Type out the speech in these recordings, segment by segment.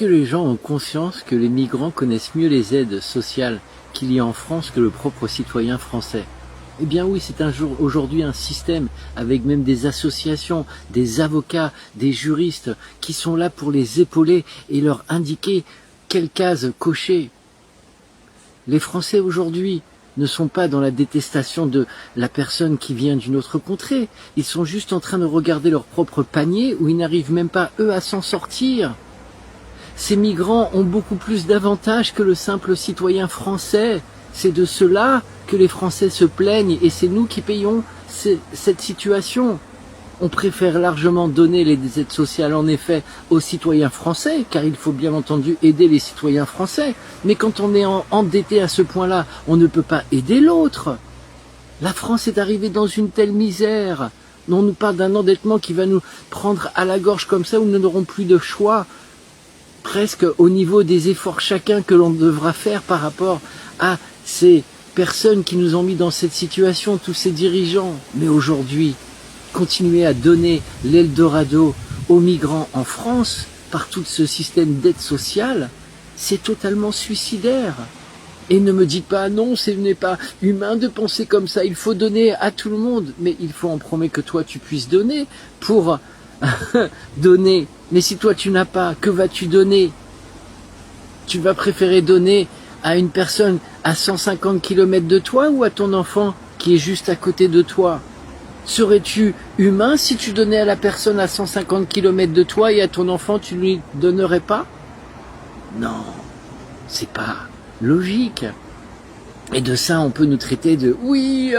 que les gens ont conscience que les migrants connaissent mieux les aides sociales qu'il y a en France que le propre citoyen français? Eh bien oui, c'est aujourd'hui un système avec même des associations, des avocats, des juristes qui sont là pour les épauler et leur indiquer quelle case cocher. Les Français aujourd'hui ne sont pas dans la détestation de la personne qui vient d'une autre contrée. Ils sont juste en train de regarder leur propre panier où ils n'arrivent même pas, eux, à s'en sortir. Ces migrants ont beaucoup plus d'avantages que le simple citoyen français. C'est de cela que les Français se plaignent et c'est nous qui payons cette situation. On préfère largement donner les aides sociales en effet aux citoyens français, car il faut bien entendu aider les citoyens français. Mais quand on est endetté à ce point-là, on ne peut pas aider l'autre. La France est arrivée dans une telle misère. On nous parle d'un endettement qui va nous prendre à la gorge comme ça, où nous n'aurons plus de choix. Presque au niveau des efforts chacun que l'on devra faire par rapport à ces personnes qui nous ont mis dans cette situation, tous ces dirigeants. Mais aujourd'hui, continuer à donner l'Eldorado aux migrants en France par tout ce système d'aide sociale, c'est totalement suicidaire. Et ne me dites pas non, ce n'est pas humain de penser comme ça, il faut donner à tout le monde. Mais il faut en promettre que toi tu puisses donner pour donner. Mais si toi tu n'as pas, que vas-tu donner? Tu vas préférer donner à une personne à 150 km de toi ou à ton enfant qui est juste à côté de toi? Serais-tu humain si tu donnais à la personne à 150 km de toi et à ton enfant tu ne lui donnerais pas? Non, c'est pas logique. Et de ça on peut nous traiter de oui,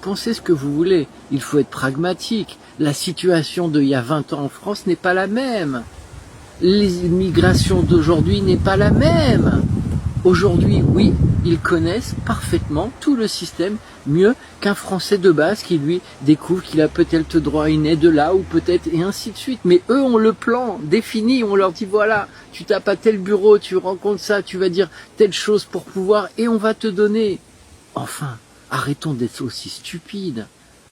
pensez ce que vous voulez, il faut être pragmatique. La situation d'il y a 20 ans en France n'est pas la même. L'immigration d'aujourd'hui n'est pas la même. Aujourd'hui, oui, ils connaissent parfaitement tout le système mieux qu'un Français de base qui, lui, découvre qu'il a peut-être droit à une aide là ou peut-être et ainsi de suite. Mais eux ont le plan défini, on leur dit voilà, tu tapes à tel bureau, tu rencontres ça, tu vas dire telle chose pour pouvoir et on va te donner. Enfin, arrêtons d'être aussi stupides.